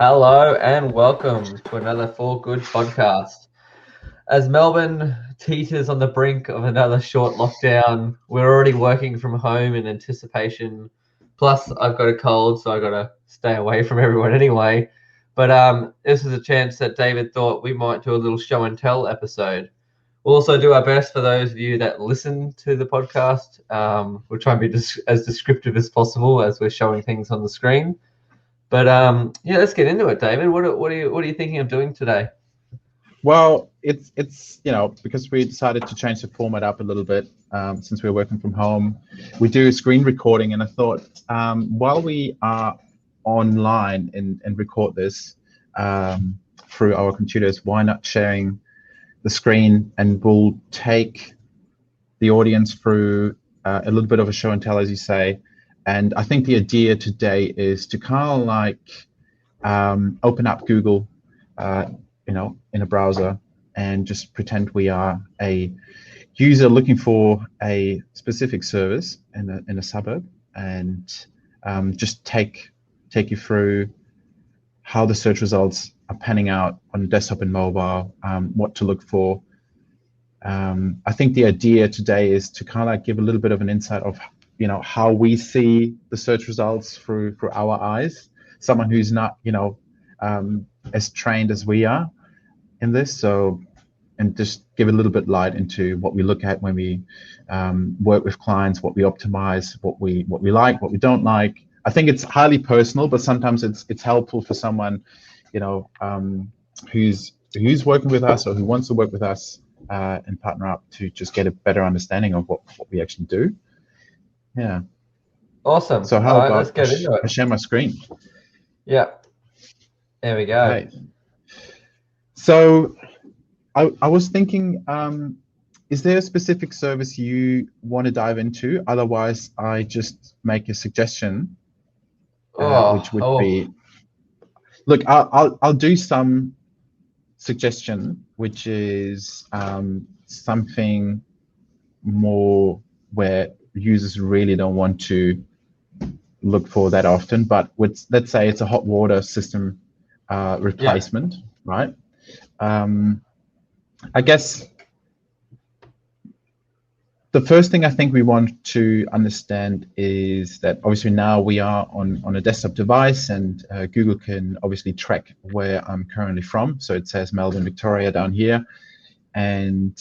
Hello and welcome to another For Good podcast. As Melbourne teeters on the brink of another short lockdown, we're already working from home in anticipation. Plus, I've got a cold, so I've got to stay away from everyone anyway. But this is a chance that David thought we might do a little show and tell episode. We'll also do our best for those of you that listen to the podcast. We'll try and be as descriptive as possible as we're showing things on the screen. But yeah, let's get into it, David. What are you thinking of doing today? Well, it's because we decided to change the format up a little bit since we're working from home. We do screen recording, and I thought while we are online and record this through our computers, why not sharing the screen, and we'll take the audience through a little bit of a show and tell, as you say. And I think the idea today is to kind of like open up Google, in a browser, and just pretend we are a user looking for a specific service in a suburb, and just take you through how the search results are panning out on desktop and mobile, what to look for. I think the idea today is to kind of like give a little bit of an insight of how we see the search results through our eyes. Someone who's not as trained as we are in this, and just give a little bit light into what we look at when we work with clients, what we optimize, what we like, what we don't like. I think it's highly personal, but sometimes it's helpful for someone who's working with us or who wants to work with us and partner up to just get a better understanding of what we actually do. Yeah. Awesome. So how about let's get into it. I share my screen? Yeah. There we go. Okay. So I was thinking, is there a specific service you want to dive into? Otherwise, I just make a suggestion, which would be, look, I'll do some suggestion, which is something more where users really don't want to look for that often, but let's say it's a hot water system replacement, right? I guess the first thing I think we want to understand is that obviously now we are on a desktop device, and Google can obviously track where I'm currently from. So it says Melbourne, Victoria down here, and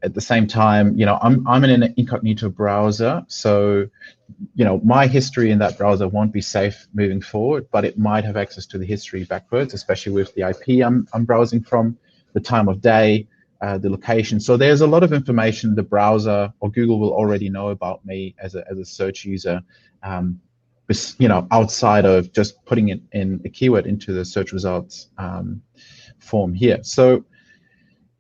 at the same time, I'm in an incognito browser, so my history in that browser won't be safe moving forward, but it might have access to the history backwards, especially with the IP I'm browsing from, the time of day, the location. So there's a lot of information the browser or Google will already know about me as a search user, outside of just putting it in a keyword into the search results form here. So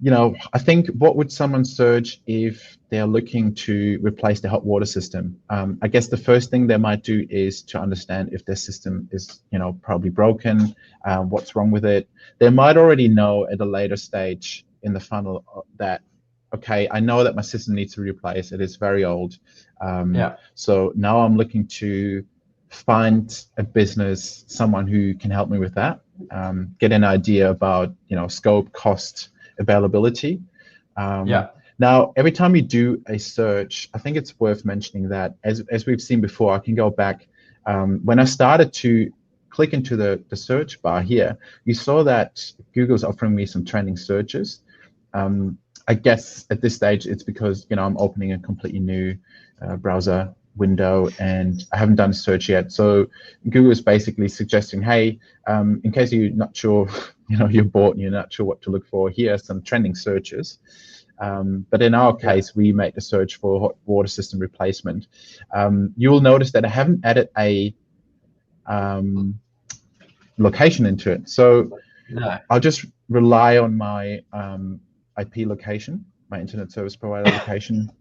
I think, what would someone search if they're looking to replace the hot water system? I guess the first thing they might do is to understand if their system is, probably broken, what's wrong with it. They might already know at a later stage in the funnel that, okay, I know that my system needs to be replaced. It is very old. So now I'm looking to find a business, someone who can help me with that, get an idea about, scope, cost, availability. Now, every time you do a search, I think it's worth mentioning that, as we've seen before, I can go back. When I started to click into the search bar here, you saw that Google's offering me some trending searches. I guess at this stage, it's because I'm opening a completely new browser window and I haven't done a search yet. So Google is basically suggesting, hey, in case you're not sure, you're bored and you're not sure what to look for, here are some trending searches. But in our case, we made the search for hot water system replacement. You will notice that I haven't added a location into it. So I'll just rely on my IP location, my internet service provider location,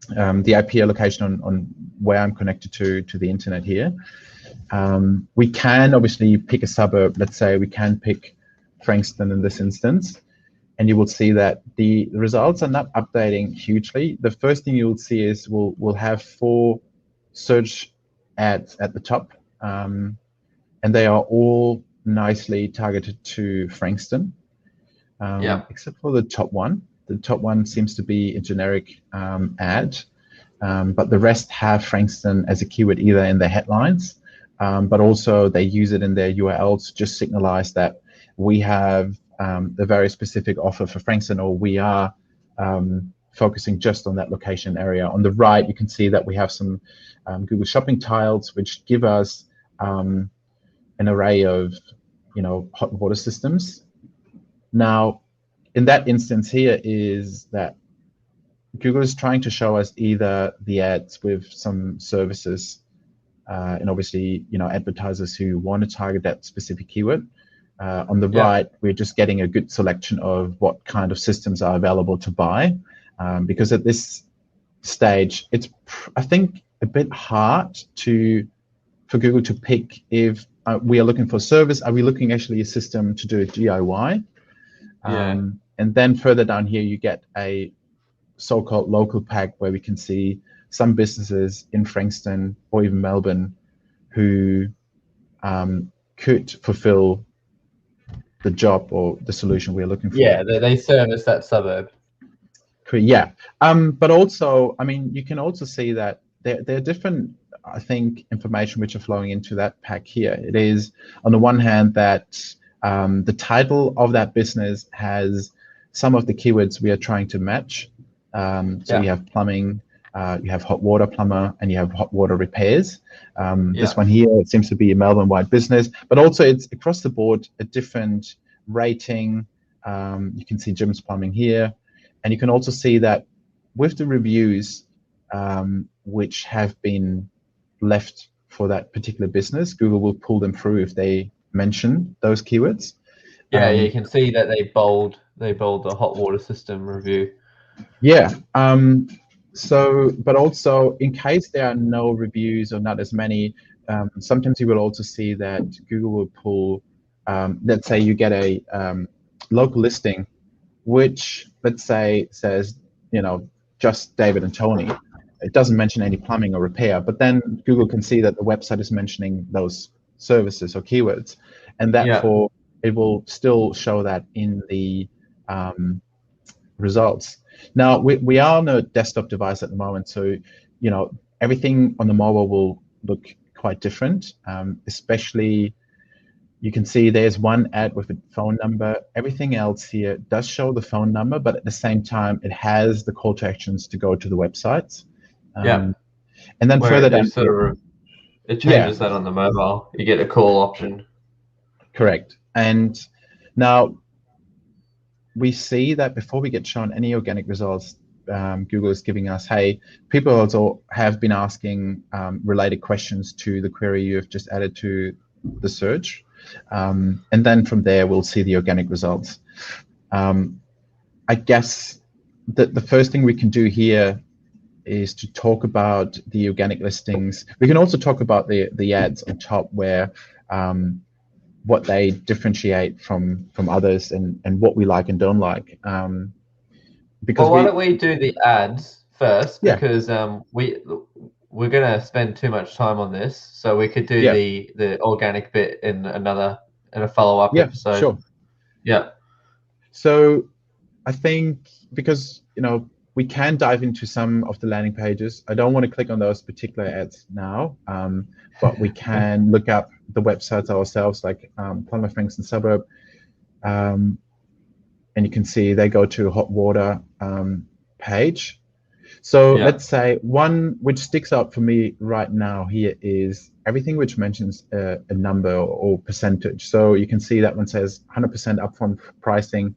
the IP location on where I'm connected to the internet here. We can obviously pick a suburb. Let's say we can pick Frankston in this instance, and you will see that the results are not updating hugely. The first thing you will see is we'll have 4 search ads at the top, and and they are all nicely targeted to Frankston, except for the top one. The top one seems to be a generic ad, but the rest have Frankston as a keyword either in their headlines, but also they use it in their URLs to just signalize that we have a very specific offer for Frankston, or we are focusing just on that location area. On the right, you can see that we have some Google Shopping tiles, which give us an array of, hot water systems. Now, in that instance here is that Google is trying to show us either the ads with some services, and obviously, advertisers who want to target that specific keyword. On the right, we're just getting a good selection of what kind of systems are available to buy, because at this stage, it's, I think, a bit hard for Google to pick if we are looking for service. Are we looking actually a system to do a DIY? And then further down here, you get a so-called local pack where we can see some businesses in Frankston or even Melbourne who could fulfill the job or the solution we're looking for. Yeah, they service that suburb. Yeah, but also, I mean, you can also see that there are different, I think, information which are flowing into that pack here. It is, on the one hand, that the title of that business has some of the keywords we are trying to match. So you have plumbing, you have hot water plumber, and you have hot water repairs. This one here, it seems to be a Melbourne-wide business, but also it's across the board a different rating. You can see Jim's Plumbing here, and you can also see that with the reviews which have been left for that particular business, Google will pull them through if they mention those keywords. Yeah, you can see that they bold the hot water system review. Yeah. So, but also in case there are no reviews or not as many, sometimes you will also see that Google will pull, let's say you get a local listing, which let's say says, just David and Tony. It doesn't mention any plumbing or repair, but then Google can see that the website is mentioning those services or keywords, and therefore it will still show that in the results. Now we are on a desktop device at the moment, so everything on the mobile will look quite different. Especially, you can see there's one ad with a phone number. Everything else here does show the phone number, but at the same time, it has the call to actions to go to the websites. And then further down, it changes that on the mobile. You get a call option. Correct. And now we see that before we get shown any organic results, Google is giving us, hey, people also have been asking related questions to the query you have just added to the search. And then from there, we'll see the organic results. I guess that the first thing we can do here is to talk about the organic listings. We can also talk about the ads on top, where what they differentiate from others and what we like and don't like. Because why don't we do the ads first? Because we're gonna spend too much time on this, so we could do the organic bit in a follow-up episode. Sure. Yeah. So I think because we can dive into some of the landing pages. I don't want to click on those particular ads now, but we can look up the websites ourselves, like Plumber Frankston Suburb, and you can see they go to a hot water page. So let's say one which sticks out for me right now here is everything which mentions a number or percentage. So you can see that one says 100% upfront pricing,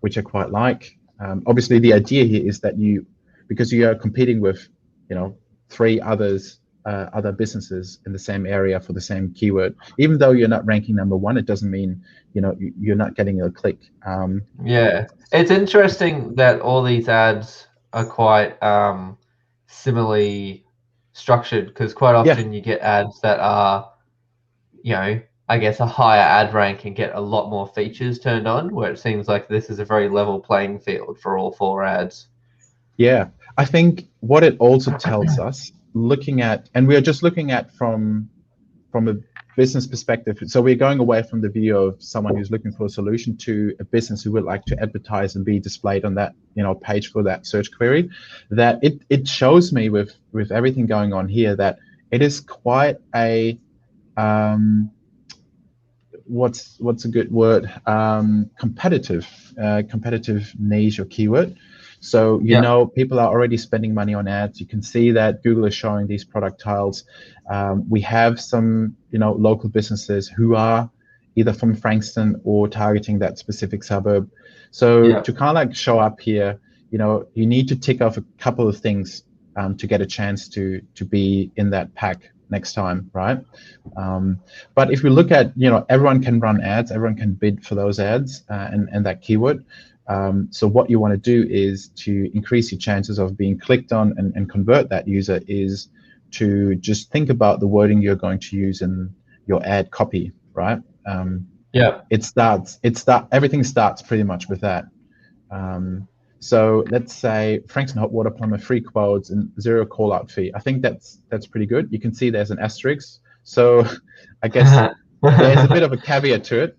which I quite like. Obviously, the idea here is that because you are competing with, 3 other businesses in the same area for the same keyword, even though you're not ranking number 1, it doesn't mean you're not getting a click. It's interesting that all these ads are quite similarly structured, because quite often you get ads that are, I guess, a higher ad rank and get a lot more features turned on, where it seems like this is a very level playing field for all 4 ads. Yeah, I think what it also tells us, looking at, and we are just looking at from a business perspective, so we're going away from the view of someone who's looking for a solution to a business who would like to advertise and be displayed on that page for that search query, that it shows me with everything going on here that it is quite a what's a good word, competitive niche or keyword. So people are already spending money on ads. You can see that Google is showing these product tiles. We have some local businesses who are either from Frankston or targeting that specific suburb. So to kind of like show up here, you need to tick off a couple of things to get a chance to be in that pack next time, right? But if we look at, everyone can run ads, everyone can bid for those ads and that keyword. So what you want to do is to increase your chances of being clicked on and convert that user is to just think about the wording you're going to use in your ad copy, right? Everything starts pretty much with that. So let's say Frankston hot water plumber, free quotes and 0 call out fee. I think that's pretty good. You can see there's an asterisk. So I guess there's a bit of a caveat to it.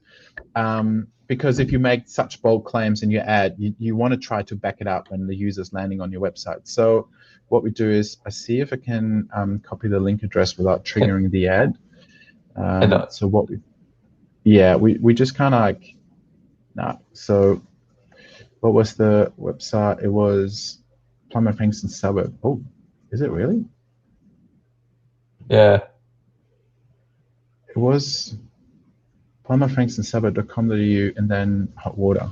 Because if you make such bold claims in your ad, you want to try to back it up when the user's landing on your website. So what we do is I see if I can copy the link address without triggering the ad. So what we just kind of like, so what was the website? It was Plumber Frankston Suburb. Oh, is it really? Yeah. It was plumberfrankstonsuburb.com.au and then hot water.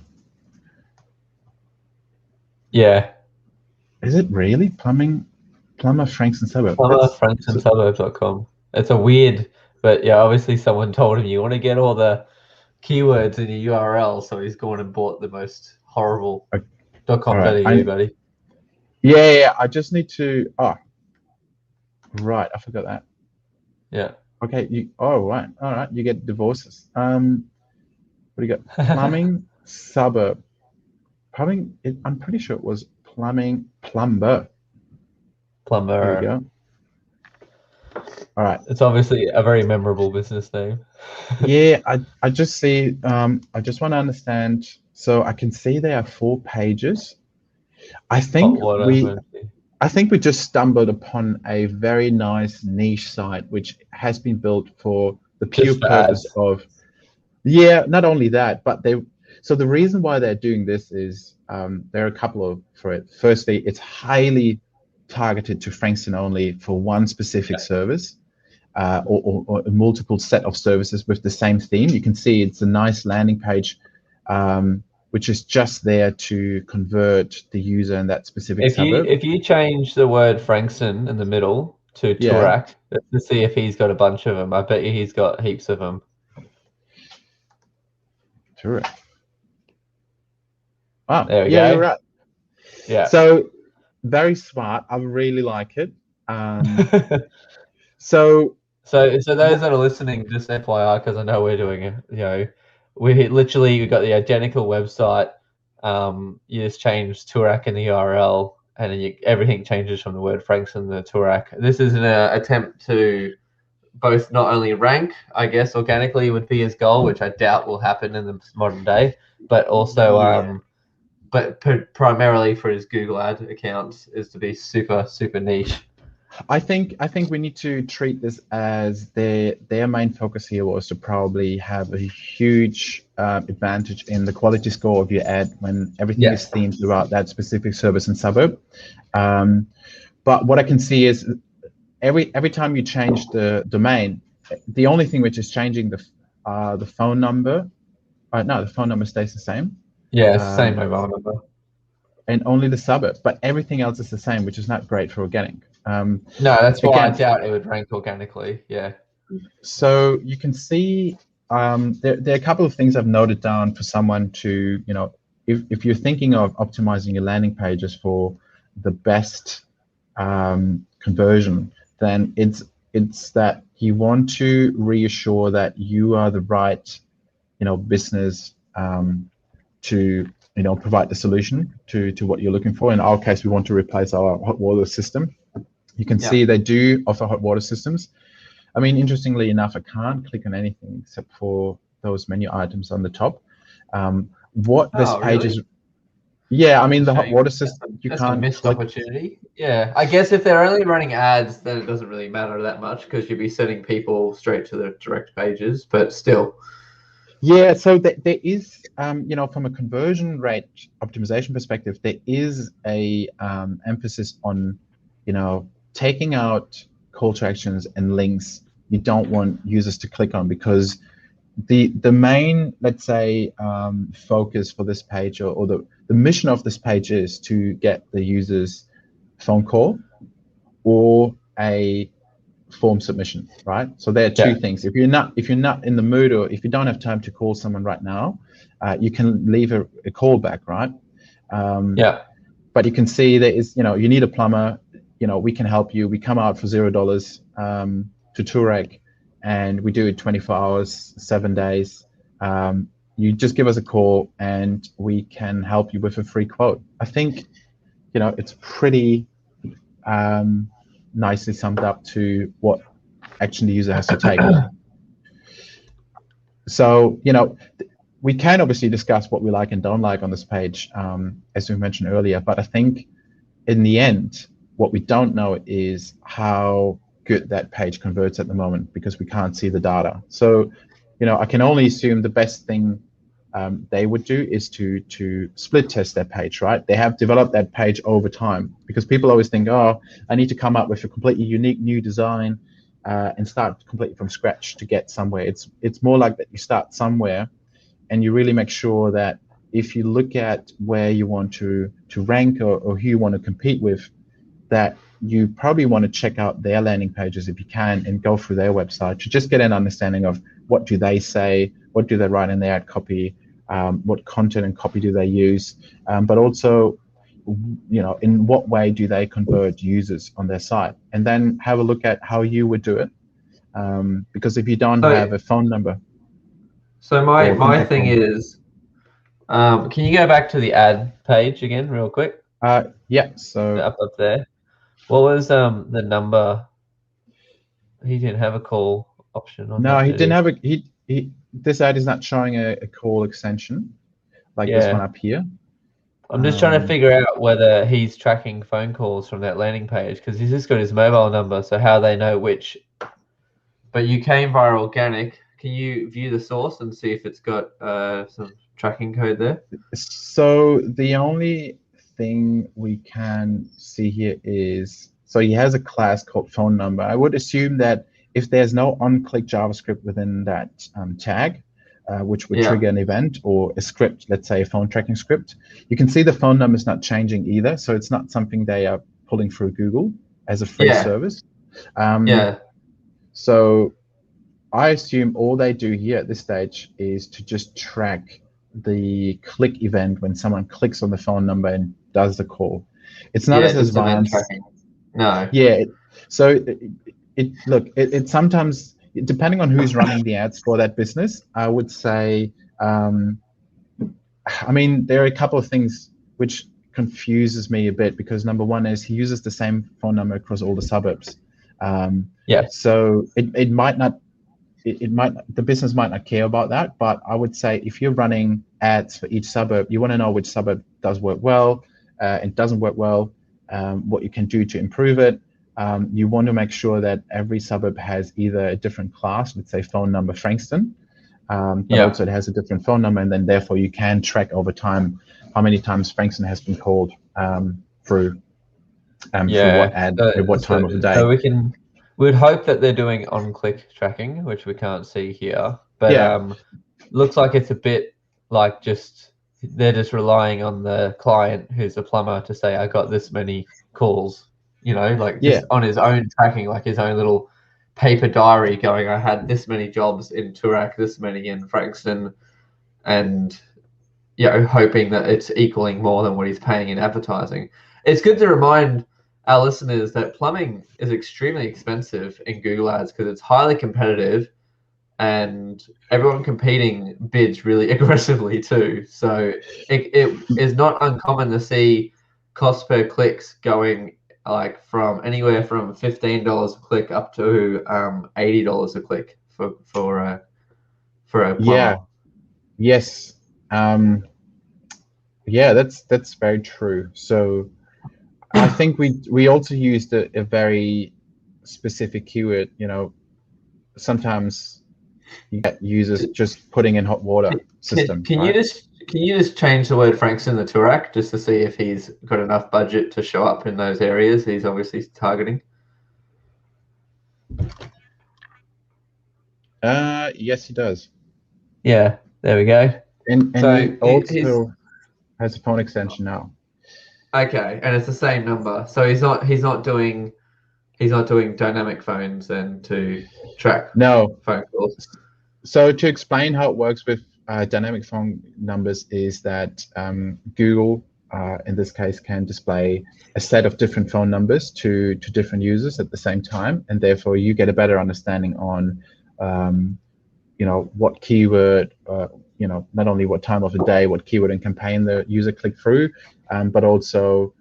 Yeah. Is it really? Plumber Frankston Suburb? Plumberfrankstonsuburb.com. It's a weird, but obviously someone told him you want to get all the keywords in your URL, so he's gone and bought the most horrible .com.au, buddy. Yeah, I just need to. Oh, right, I forgot that. Yeah. Okay. All right. You get divorces. What do you got? Plumbing suburb. I'm pretty sure it was plumber. There we go. All right. It's obviously a very memorable business name. Yeah, I just see. I just want to understand. So I can see there are 4 pages. I think we just stumbled upon a very nice niche site which has been built for the pure purpose of, not only that, but so the reason why they're doing this is there are a couple for it. Firstly, it's highly targeted to Frankston only for one specific service or a multiple set of services with the same theme. You can see it's a nice landing page which is just there to convert the user in that specific suburb. If you change the word Frankston in the middle to Toorak, let's see if he's got a bunch of them. I bet you he's got heaps of them. Toorak. Oh, there we go. You're right. Yeah. So very smart. I really like it. So those that are listening, just FYI, because I know we're doing it. We got the identical website. You just change Toorak in the URL, and then everything changes from the word Frankston to Toorak. This is an attempt to both not only rank, I guess, organically would be his goal, which I doubt will happen in the modern day, but also, but primarily for his Google ad accounts is to be super, super niche. I think we need to treat this as their main focus here was to probably have a huge advantage in the quality score of your ad when everything is themed about that specific service and suburb. But what I can see is every time you change the domain, the only thing which is changing the phone number. No, the phone number stays the same. Yeah, it's the same mobile number. And only the suburb, but everything else is the same, which is not great for organic. No, that's why I doubt it would rank organically. Yeah. So you can see there are a couple of things I've noted down for someone to, if you're thinking of optimizing your landing pages for the best conversion, then it's that you want to reassure that you are the right, business to provide the solution to what you're looking for. In our case, we want to replace our hot water system. You can see they do offer hot water systems. I mean, interestingly enough, I can't click on anything except for those menu items on the top. What this page really? is, yeah, I mean, the hot Shame. water system, you That's a can't missed click. opportunity. Yeah, I guess if they're only running ads, then it doesn't really matter that much because you'd be sending people straight to the direct pages. But still, Yeah, so there is, from a conversion rate optimization perspective, there is a emphasis on, taking out call to actions and links you don't want users to click on, because the main, let's say, focus for this page, or the mission of this page is to get the user's phone call or a form submission, right? So there are two things. If you're not in the mood, or if you don't have time to call someone right now, you can leave a call back, right? But you can see there is, you need a plumber, we can help you. We come out for $0 to Turek, and we do it 24 hours, 7 days. You just give us a call and we can help you with a free quote. I think, it's pretty nicely summed up to what action the user has to take. So, we can obviously discuss what we like and don't like on this page, as we mentioned earlier, but I think in the end, what we don't know is how good that page converts at the moment, because we can't see the data. So, I can only assume the best thing they would do is to split test their page, right? They have developed that page over time, because people always think, oh, I need to come up with a completely unique new design and start completely from scratch to get somewhere. It's more like that you start somewhere and you really make sure that if you look at where you want to rank, or who you want to compete with, that you probably want to check out their landing pages if you can, and go through their website to just get an understanding of what do they say, what do they write in their ad copy, what content and copy do they use, but also, in what way do they convert users on their site, and then have a look at how you would do it, because if you don't have a phone number. So my thing is, can you go back to the ad page again real quick? Yeah, so up there. What was the number? He didn't have a call option on no, that, he didn't he? have a this ad is not showing a call extension like this one up here. I'm just trying to figure out whether he's tracking phone calls from that landing page, because he's just got his mobile number, so how they know which. But you came via organic. Can you view the source and see if it's got some tracking code there? So the only thing we can see here is, so he has a class called phone number. I would assume that if there's no on-click JavaScript within that tag, which would trigger an event or a script, let's say a phone tracking script, you can see the phone number is not changing either. So it's not something they are pulling through Google as a free service. So I assume all they do here at this stage is to just track the click event when someone clicks on the phone number and does the call. It's not as advanced. No. Yeah. So it sometimes, depending on who's running the ads for that business, I would say, I mean, there are a couple of things which confuses me a bit, because number one is he uses the same phone number across all the suburbs. So it might not, the business might not care about that, but I would say if you're running ads for each suburb, you want to know which suburb does work well and doesn't work well, what you can do to improve it. You want to make sure that every suburb has either a different class, let's say phone number Frankston, but also it has a different phone number, and then therefore you can track over time how many times Frankston has been called through what ad at what time of the day. So we'd hope that they're doing on-click tracking, which we can't see here, but looks like it's a bit like they're just relying on the client who's a plumber to say, I got this many calls, just on his own tracking, like his own little paper diary going, I had this many jobs in Turak, this many in Frankston, and hoping that it's equaling more than what he's paying in advertising. It's good to remind our listeners that plumbing is extremely expensive in Google Ads, because it's highly competitive and everyone competing bids really aggressively too. So it is not uncommon to see cost per clicks going like from anywhere from $15 a click up to $80 a click for a Yeah. plumber. Yes. Yeah, that's very true. So I think we also used a very specific keyword. Sometimes you get users just putting in hot water system, Can right? you just change the word Franks in the Turak just to see if he's got enough budget to show up in those areas he's obviously targeting? Yes, he does. Yeah, there we go. And So he he's also has a phone extension now. okay, and it's the same number. So he's not doing dynamic phones then to track No. phone calls. So to explain how it works with dynamic phone numbers is that Google, in this case, can display a set of different phone numbers to different users at the same time, and therefore you get a better understanding on, what keyword, not only what time of the day, what keyword and campaign the user clicked through, but also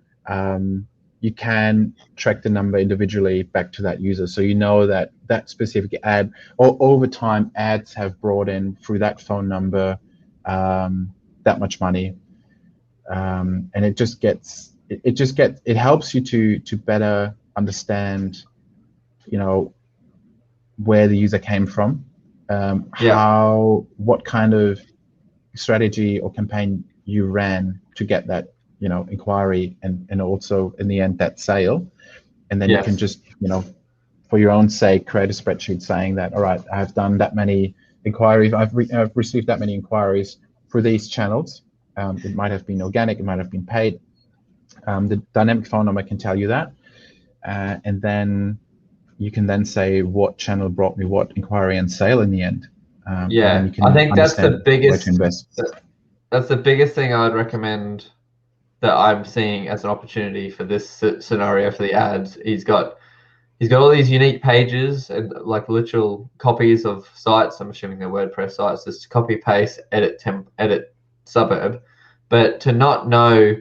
you can track the number individually back to that user. So you know that that specific ad, or over time, ads have brought in through that phone number that much money, and it helps you to better understand, where the user came from, Yeah, what kind of strategy or campaign you ran to get that, inquiry, and also in the end that sale. And then you can yes, just, for your own sake, create a spreadsheet saying that, all right, I've done that many inquiries, I've received that many inquiries for these channels. It might have been organic, it might have been paid. The dynamic phone number can tell you that, and then you can then say what channel brought me what inquiry and sale in the end, and then yeah. you I can think understand where to invest. that's the biggest thing I would recommend that I'm seeing as an opportunity for this scenario for the ads. He's got all these unique pages and like literal copies of sites. I'm assuming they're WordPress sites. Just copy paste, edit suburb, but to not know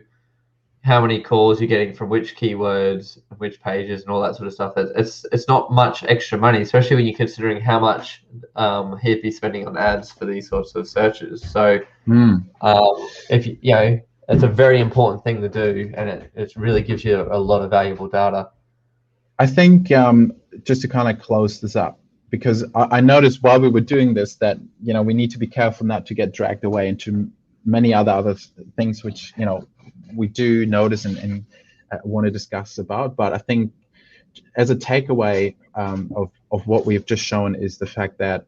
how many calls you're getting from which keywords, which pages, and all that sort of stuff. It's not much extra money, especially when you're considering how much he'd be spending on ads for these sorts of searches. So if it's a very important thing to do, and it really gives you a lot of valuable data. I think just to kind of close this up, because I noticed while we were doing this that we need to be careful not to get dragged away into many other things which we do notice and want to discuss about. But I think as a takeaway of what we've just shown is the fact that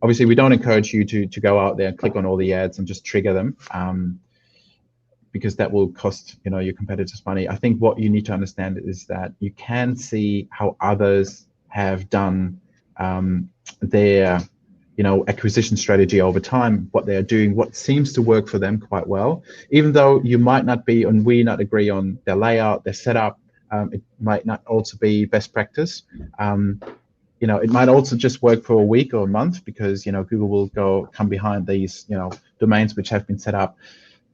obviously we don't encourage you to go out there and click on all the ads and just trigger them, because that will cost your competitors money. I think what you need to understand is that you can see how others have done their acquisition strategy over time, what they're doing, what seems to work for them quite well, even though you might not be and we not agree on their layout, their setup. It might not also be best practice. It might also just work for a week or a month because Google will come behind these domains which have been set up.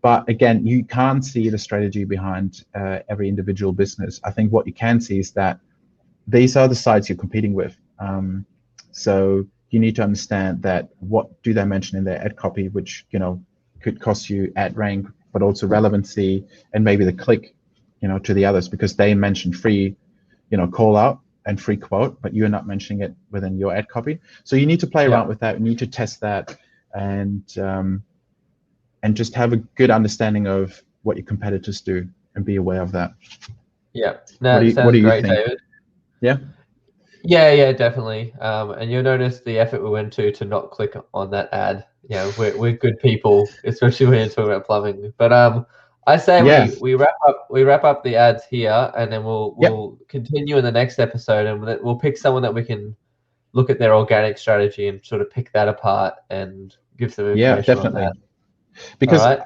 But again, you can't see the strategy behind every individual business. I think what you can see is that these are the sites you're competing with. So you need to understand that what do they mention in their ad copy, which could cost you ad rank, but also relevancy and maybe the click, to the others, because they mention free, call out and free quote, but you're not mentioning it within your ad copy. So you need to play around with that. You need to test that, and just have a good understanding of what your competitors do and be aware of that. Yeah, no, What it do sounds you great, think? David. Yeah. Yeah, definitely. And you'll notice the effort we went to not click on that ad. We're good people, especially when you're talking about plumbing. But I say Yeah. we wrap up the ads here, and then Yep. we'll continue in the next episode, and we'll pick someone that we can look at their organic strategy and sort of pick that apart and give some Yeah, information on definitely. that. Because All right?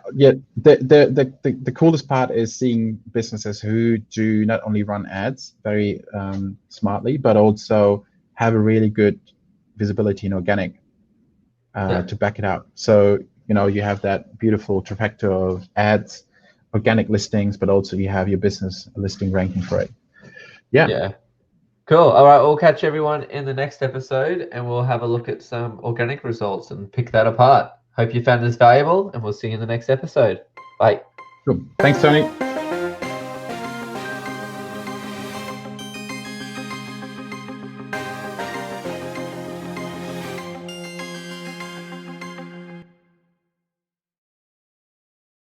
the coolest part is seeing businesses who do not only run ads very smartly, but also have a really good visibility in organic to back it up. So you have that beautiful trifecta of ads, organic listings, but also you have your business listing ranking for it. Yeah. Cool. All right. We'll catch everyone in the next episode and we'll have a look at some organic results and pick that apart. Hope you found this valuable and we'll see you in the next episode. Bye. Cool. Thanks, Tony.